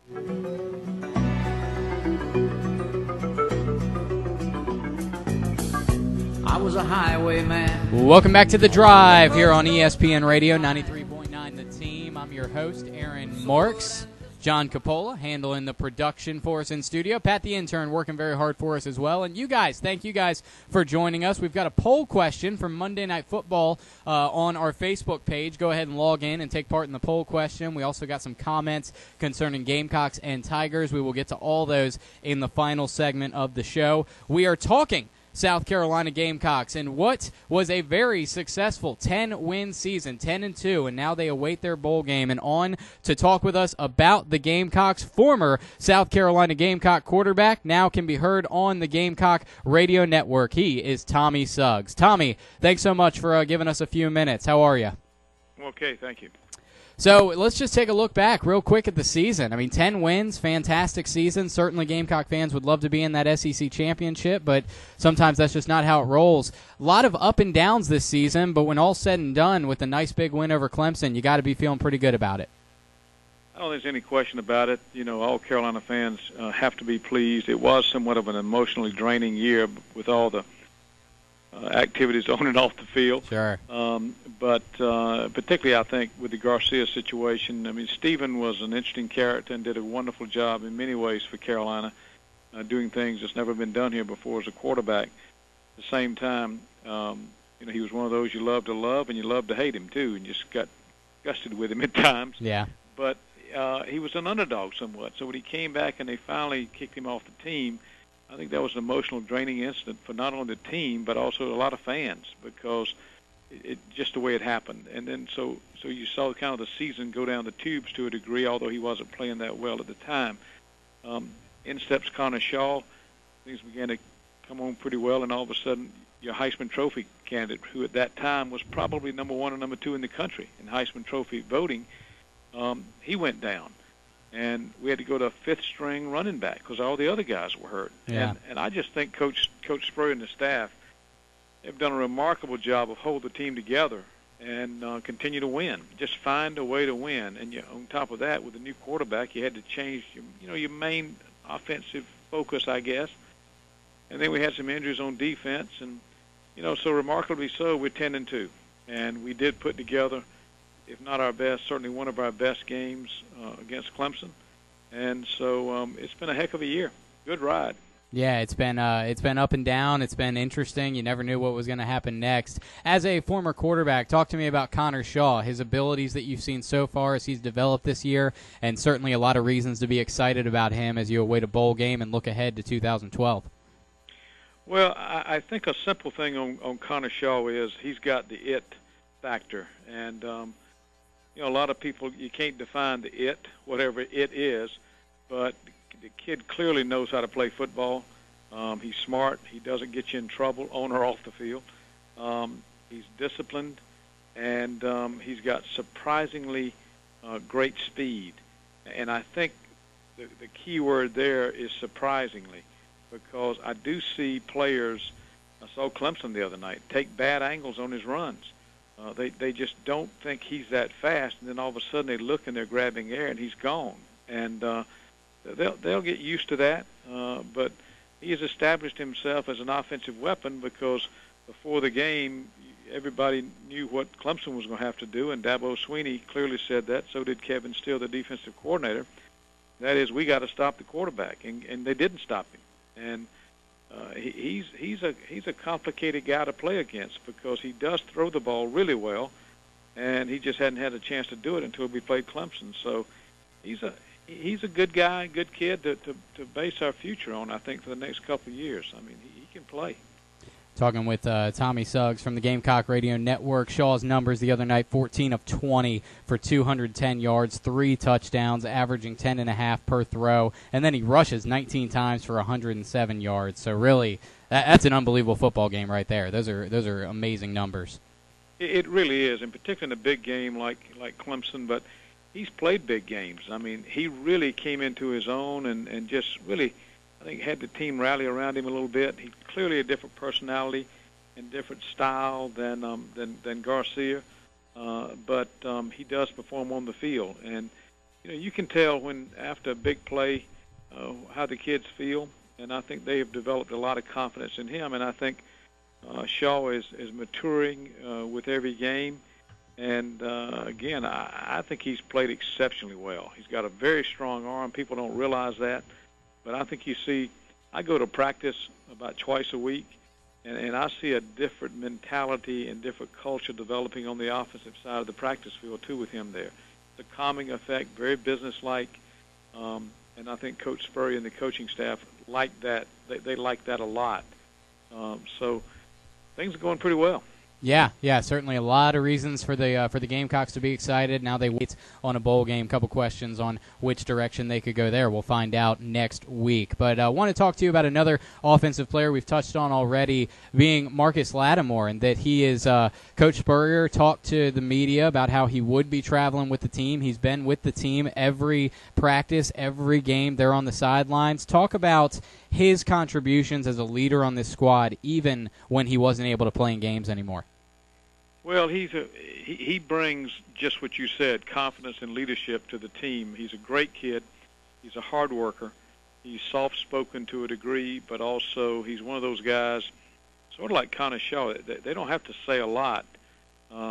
I was a highwayman. Welcome back to The Drive here on ESPN Radio 93.9 The Team. I'm your host, Aaron Marks. John Coppola handling the production for us in studio. Pat the intern working very hard for us as well. And you guys, thank you guys for joining us. We've got a poll question from Monday Night Football on our Facebook page. Go ahead and log in and take part in the poll question. We also got some comments concerning Gamecocks and Tigers. We will get to all those in the final segment of the show. We are talking South Carolina Gamecocks and what was a very successful 10-win season, 10-2, and now they await their bowl game. And on to talk with us about the Gamecocks, former South Carolina Gamecock quarterback, now can be heard on the Gamecock radio network. He is Tommy Suggs. Tommy, thanks so much for giving us a few minutes. How are you? Okay, thank you. So let's just take a look back real quick at the season. I mean, 10 wins, fantastic season. Certainly Gamecock fans would love to be in that SEC championship, but sometimes that's just not how it rolls. A lot of up and downs this season, but when all's said and done with a nice big win over Clemson, you got to be feeling pretty good about it. I don't think there's any question about it. You know, all Carolina fans have to be pleased. It was somewhat of an emotionally draining year with all the activities on and off the field. Sure. But particularly, I think, with the Garcia situation, I mean, Stephen was an interesting character and did a wonderful job in many ways for Carolina, doing things that's never been done here before as a quarterback. At the same time, you know, he was one of those you love to love and you love to hate him, too, and just got disgusted with him at times. Yeah. But he was an underdog somewhat. So when he came back and they finally kicked him off the team, I think that was an emotional, draining incident for not only the team but also a lot of fans because it just the way it happened. And then so you saw kind of the season go down the tubes to a degree, although he wasn't playing that well at the time. In steps Connor Shaw. Things began to come on pretty well, and all of a sudden your Heisman Trophy candidate, who at that time was probably number 1 or number 2 in the country in Heisman Trophy voting, he went down. And we had to go to a fifth-string running back because all the other guys were hurt. Yeah. And I just think Coach Spurrier and the staff have done a remarkable job of holding the team together and continue to win. Just find a way to win. And on top of that, with the new quarterback, you had to change your main offensive focus, I guess. And then we had some injuries on defense, and so remarkably so, we're 10-2, and we did put together, if not our best, certainly one of our best games against Clemson. And so it's been a heck of a year. Good ride. Yeah, it's been up and down. It's been interesting. You never knew what was going to happen next. As a former quarterback, talk to me about Connor Shaw, his abilities that you've seen so far as he's developed this year, and certainly a lot of reasons to be excited about him as you await a bowl game and look ahead to 2012. Well, I think a simple thing on Connor Shaw is he's got the it factor. And, a lot of people, you can't define the it, whatever it is, but the kid clearly knows how to play football. He's smart. He doesn't get you in trouble on or off the field. He's disciplined, and he's got surprisingly great speed. And I think the key word there is surprisingly, because I do see players, I saw Clemson the other night, take bad angles on his runs. They just don't think he's that fast, and then all of a sudden they look and they're grabbing air and he's gone. And they'll get used to that, but he has established himself as an offensive weapon because before the game everybody knew what Clemson was going to have to do, and Dabo Swinney clearly said that. So did Kevin Steele, the defensive coordinator. That is, we got to stop the quarterback, and they didn't stop him. And he's a complicated guy to play against because he does throw the ball really well, and he just hadn't had a chance to do it until we played Clemson. So he's a good guy, good kid to base our future on, I think, for the next couple of years. I mean, he can play. Talking with Tommy Suggs from the Gamecock Radio Network. Shaw's numbers the other night, 14 of 20 for 210 yards, 3 touchdowns, averaging 10.5 per throw, and then he rushes 19 times for 107 yards. So really, that's an unbelievable football game right there. Those are amazing numbers. It really is, and particularly in a big game like Clemson, but he's played big games. I mean, he really came into his own and just really, I think, had the team rally around him a little bit. He's clearly a different personality and different style than Garcia, but he does perform on the field. And you can tell when after a big play how the kids feel, and I think they have developed a lot of confidence in him. And I think Shaw is maturing with every game. And, again, I think he's played exceptionally well. He's got a very strong arm. People don't realize that. But I think you see, I go to practice about twice a week, and I see a different mentality and different culture developing on the offensive side of the practice field, too, with him there. The calming effect, very businesslike. And I think Coach Spurrier and the coaching staff like that. They like that a lot. So things are going pretty well. Yeah, certainly a lot of reasons for the Gamecocks to be excited. Now they wait on a bowl game. Couple questions on which direction they could go there. We'll find out next week. But I want to talk to you about another offensive player we've touched on already, being Marcus Lattimore, and that he is Coach Spurrier talked to the media about how he would be traveling with the team. He's been with the team every practice, every game. They're on the sidelines. Talk about his contributions as a leader on this squad, even when he wasn't able to play in games anymore. Well, he brings just what you said, confidence and leadership to the team. He's a great kid. He's a hard worker. He's soft-spoken to a degree, but also he's one of those guys, sort of like Connor Shaw. They don't have to say a lot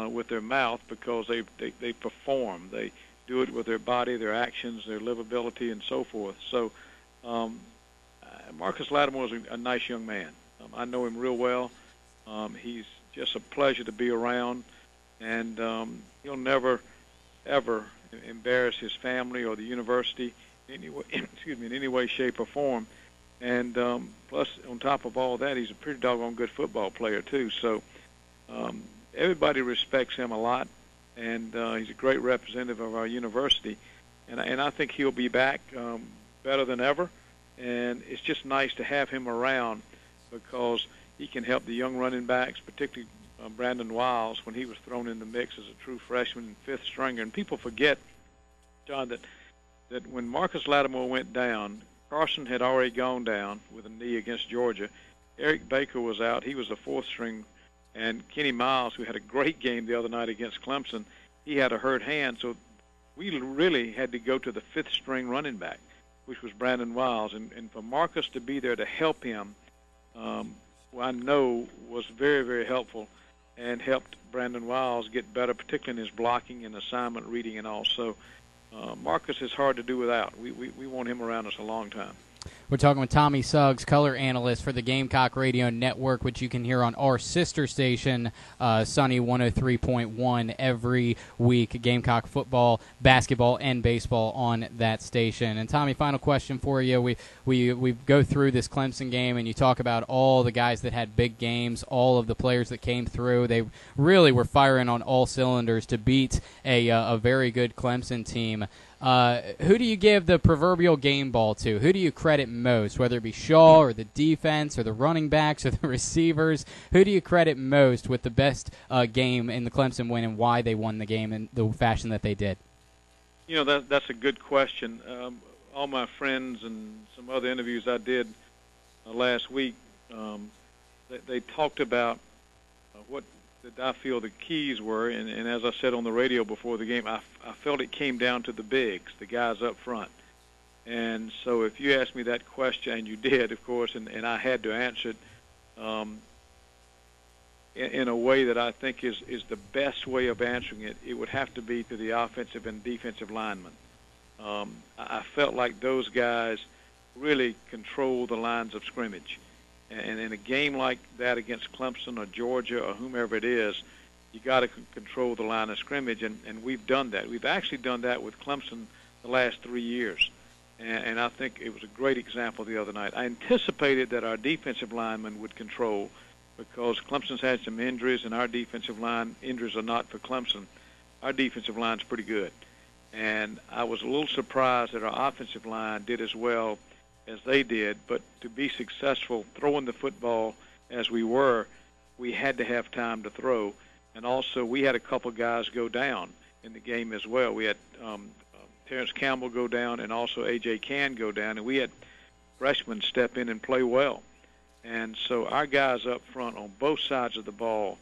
with their mouth because they perform. They do it with their body, their actions, their livability, and so forth. So Marcus Lattimore is a nice young man. I know him real well. He's just a pleasure to be around, and he'll never, ever embarrass his family or the university in any way, shape, or form. And plus, on top of all that, he's a pretty doggone good football player, too. So everybody respects him a lot, and he's a great representative of our university. And I think he'll be back better than ever. And it's just nice to have him around because he can help the young running backs, particularly Brandon Wiles, when he was thrown in the mix as a true freshman and fifth stringer. And people forget, John, that when Marcus Lattimore went down, Carson had already gone down with a knee against Georgia. Eric Baker was out. He was the fourth string. And Kenny Miles, who had a great game the other night against Clemson, he had a hurt hand. So we really had to go to the fifth string running back, which was Brandon Wiles. And for Marcus to be there to help him, I know was very, very helpful and helped Brandon Wiles get better, particularly in his blocking and assignment reading and all. So Marcus is hard to do without. We want him around us a long time. We're talking with Tommy Suggs, color analyst for the Gamecock Radio Network, which you can hear on our sister station, Sunny 103.1, every week. Gamecock football, basketball, and baseball on that station. And Tommy, final question for you. We go through this Clemson game, and you talk about all the guys that had big games, all of the players that came through. They really were firing on all cylinders to beat a very good Clemson team. Who do you give the proverbial game ball to? Who do you credit most, whether it be Shaw or the defense or the running backs or the receivers? Who do you credit most with the best game in the Clemson win and why they won the game in the fashion that they did? That's a good question. All my friends and some other interviews I did last week, they talked about what I feel the keys were, and as I said on the radio before the game, I felt it came down to the bigs, the guys up front. And so if you asked me that question, and you did, of course, and I had to answer it in a way that I think is the best way of answering it, it would have to be to the offensive and defensive linemen. I felt like those guys really controlled the lines of scrimmage. And in a game like that against Clemson or Georgia or whomever it is, you got to control the line of scrimmage, and we've done that. We've actually done that with Clemson the last 3 years, and I think it was a great example the other night. I anticipated that our defensive linemen would control because Clemson's had some injuries, and our defensive line injuries are not for Clemson. Our defensive line's pretty good, and I was a little surprised that our offensive line did as well as they did, but to be successful throwing the football as we were, we had to have time to throw. And also we had a couple guys go down in the game as well. We had Terrence Campbell go down and also A.J. Can go down, and we had freshmen step in and play well. And so our guys up front on both sides of the ball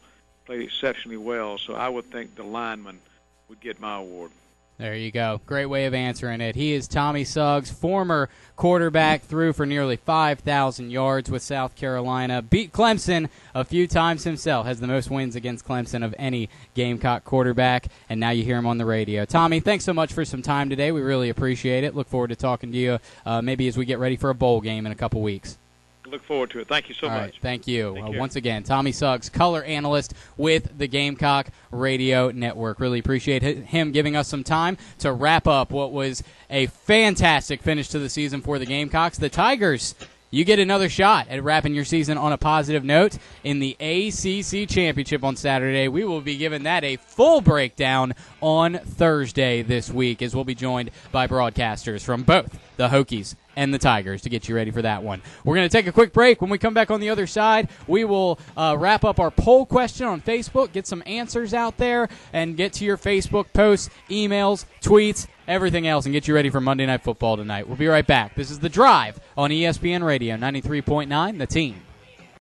played exceptionally well, so I would think the linemen would get my award. There you go. Great way of answering it. He is Tommy Suggs, former quarterback, threw for nearly 5,000 yards with South Carolina, beat Clemson a few times himself, has the most wins against Clemson of any Gamecock quarterback, and now you hear him on the radio. Tommy, thanks so much for some time today. We really appreciate it. Look forward to talking to you maybe as we get ready for a bowl game in a couple weeks. Look forward to it. Thank you so much. Right, thank you. Once again, Tommy Suggs, color analyst with the Gamecock Radio Network. Really appreciate him giving us some time to wrap up what was a fantastic finish to the season for the Gamecocks. The Tigers, you get another shot at wrapping your season on a positive note in the ACC Championship on Saturday. We will be giving that a full breakdown on Thursday this week, as we'll be joined by broadcasters from both the Hokies and the Tigers to get you ready for that one. We're going to take a quick break. When we come back on the other side, we will wrap up our poll question on Facebook, get some answers out there, and get to your Facebook posts, emails, tweets, everything else, and get you ready for Monday Night Football tonight. We'll be right back. This is The Drive on ESPN Radio 93.9, The Team.